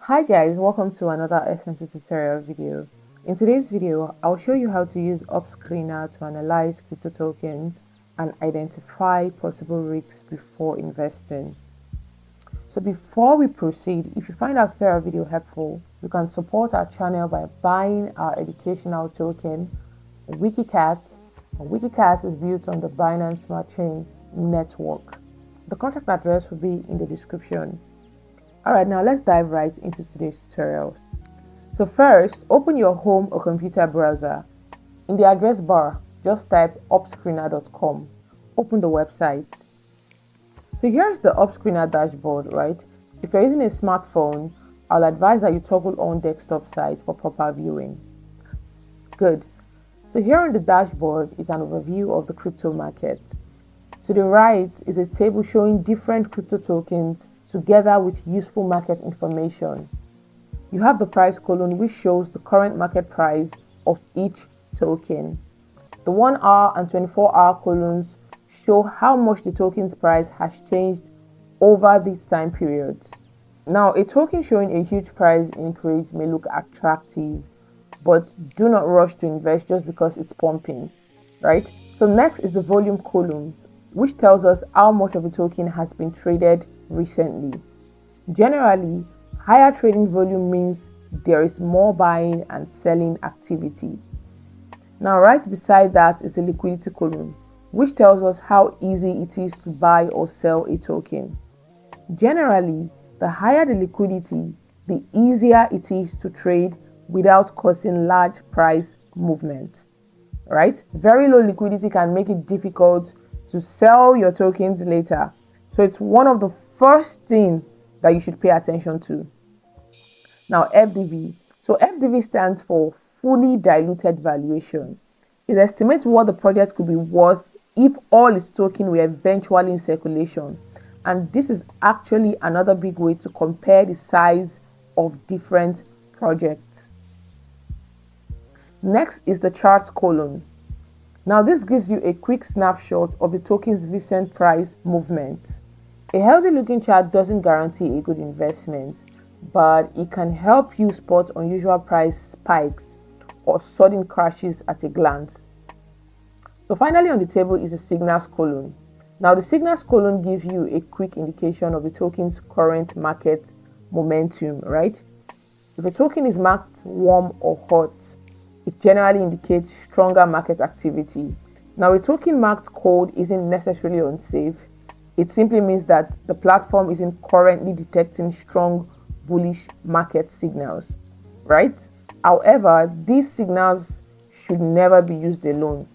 Hi guys, welcome to another SMT tutorial video. In today's video, I'll show you how to use Upscreener to analyze crypto tokens and identify possible risks before investing. So before we proceed, if you find our tutorial video helpful, you can support our channel by buying our educational token, Wiki Cat. Wiki Cat is built on the Binance Smart Chain network. The contract address will be in the description. Alright, now let's dive right into today's tutorial. So first, open your home or computer browser. In the address bar, just type upscreener.com. Open the website. So here's the Upscreener dashboard, right? If you're using a smartphone, I'll advise that you toggle on desktop site for proper viewing. Good. So here on the dashboard is an overview of the crypto market. To the right is a table showing different crypto tokens together with useful market information. You have the price column, which shows the current market price of each token. The 1 hour and 24-hour columns show how much the token's price has changed over these time periods. Now, a token showing a huge price increase may look attractive, but do not rush to invest just because it's pumping, right? So next is the volume column, which tells us how much of a token has been traded recently. Generally, higher trading volume means there is more buying and selling activity. Now, right beside that is the liquidity column, which tells us how easy it is to buy or sell a token. Generally, the higher the liquidity, the easier it is to trade without causing large price movement, right? Very low liquidity can make it difficult to sell your tokens later. So it's one of the first things that you should pay attention to. Now, FDV. So FDV stands for fully diluted valuation. It estimates what the project could be worth if all its tokens were eventually in circulation. And this is actually another big way to compare the size of different projects. Next is the charts column. Now this gives you a quick snapshot of the token's recent price movement. A healthy looking chart doesn't guarantee a good investment, but it can help you spot unusual price spikes or sudden crashes at a glance. So finally on the table is the signals column. Now the signals column gives you a quick indication of the token's current market momentum, right? If a token is marked warm or hot, it generally indicates stronger market activity. Now, a token marked cold isn't necessarily unsafe. It simply means that the platform isn't currently detecting strong bullish market signals, right? However, these signals should never be used alone.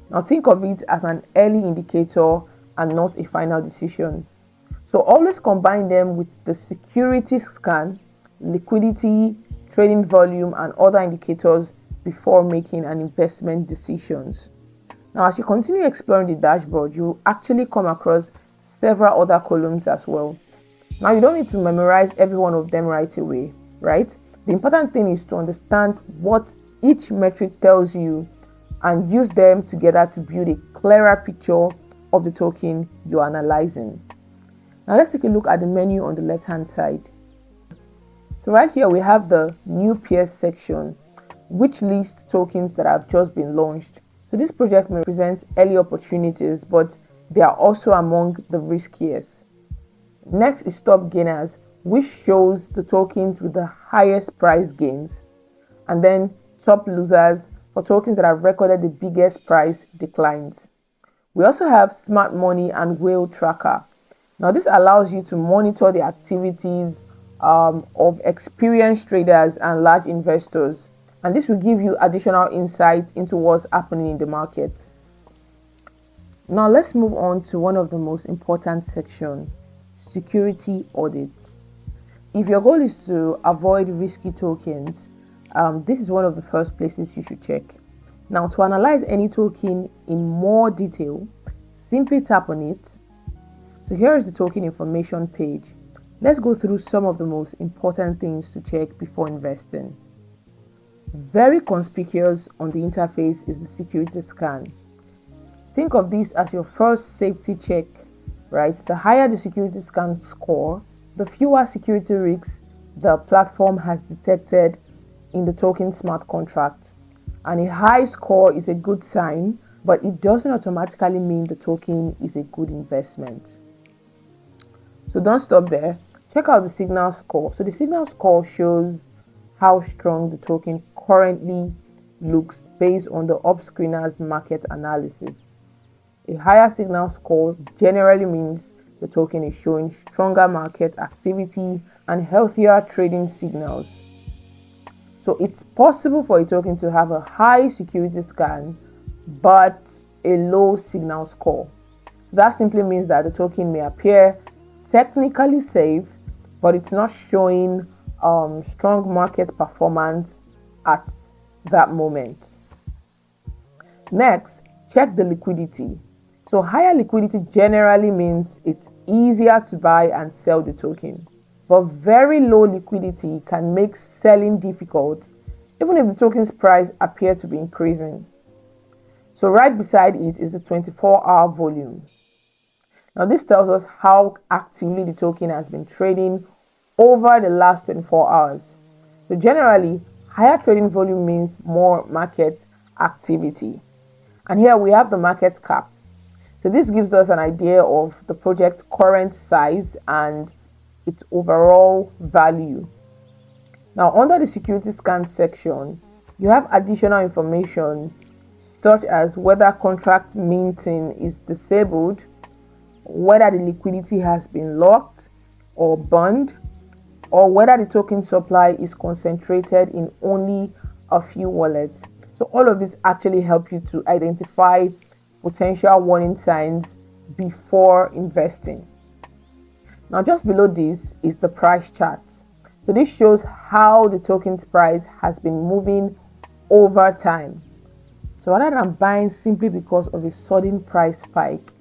Now, think of it as an early indicator and not a final decision. So always combine them with the security scan, liquidity, trading volume, and other indicators before making an investment decisions. Now, as you continue exploring the dashboard, you actually come across several other columns as well. Now, you don't need to memorize every one of them right away, right? The important thing is to understand what each metric tells you and use them together to build a clearer picture of the token you're analyzing. Now, let's take a look at the menu on the left hand side. So right here we have the new peers section, which lists tokens that have just been launched. So this project may present early opportunities, but they are also among the riskiest. Next is top gainers, which shows the tokens with the highest price gains. And then top losers for tokens that have recorded the biggest price declines. We also have smart money and whale tracker. Now this allows you to monitor the activities of experienced traders and large investors, and this will give you additional insight into what's happening in the market. Now let's move on to one of the most important sections, security audits. If your goal is to avoid risky tokens, this is one of the first places you should check. Now, to analyze any token in more detail, simply tap on it. So here is the token information page. Let's go through some of the most important things to check before investing. Very conspicuous on the interface is the security scan. Think of this as your first safety check, right? The higher the security scan score, the fewer security risks the platform has detected in the token smart contract. And a high score is a good sign, but it doesn't automatically mean the token is a good investment. So don't stop there. Check out the signal score. So the signal score shows how strong the token currently looks based on the Upscreener's market analysis. A higher signal score generally means the token is showing stronger market activity and healthier trading signals. So it's possible for a token to have a high security scan but a low signal score. So that simply means that the token may appear technically safe, but it's not showing strong market performance at that moment. Next, check the liquidity. So higher liquidity generally means it's easier to buy and sell the token. But very low liquidity can make selling difficult even if the token's price appears to be increasing. So right beside it is the 24-hour volume. Now this tells us how actively the token has been trading over the last 24 hours. So generally, higher trading volume means more market activity. And here we have the market cap. So this gives us an idea of the project's current size and its overall value. Now under the security scan section, you have additional information such as whether contract minting is disabled, whether the liquidity has been locked or burned, or whether the token supply is concentrated in only a few wallets. So all of this actually help you to identify potential warning signs before investing. Now just below this is the price chart. So this shows how the token's price has been moving over time. So rather than buying simply because of a sudden price spike,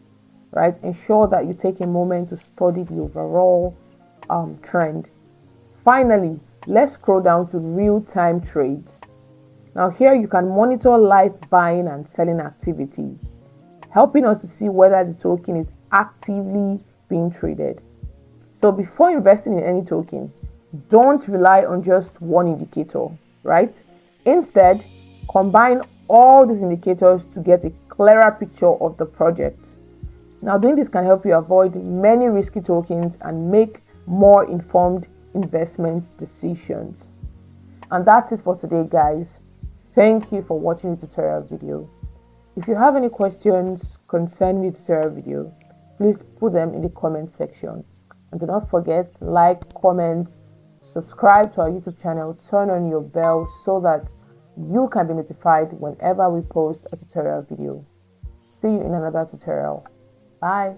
right, ensure that you take a moment to study the overall trend. Finally, let's scroll down to real-time trades. Now here you can monitor live buying and selling activity, helping us to see whether the token is actively being traded. So before investing in any token, don't rely on just one indicator, right? Instead, combine all these indicators to get a clearer picture of the project. Now doing this can help you avoid many risky tokens and make more informed investment decisions. And that's it for today, guys. Thank you for watching the tutorial video. If you have any questions concerning the tutorial video, please put them in the comment section. And do not forget, like, comment, subscribe to our YouTube channel, turn on your bell so that you can be notified whenever we post a tutorial video. See you in another tutorial. Bye.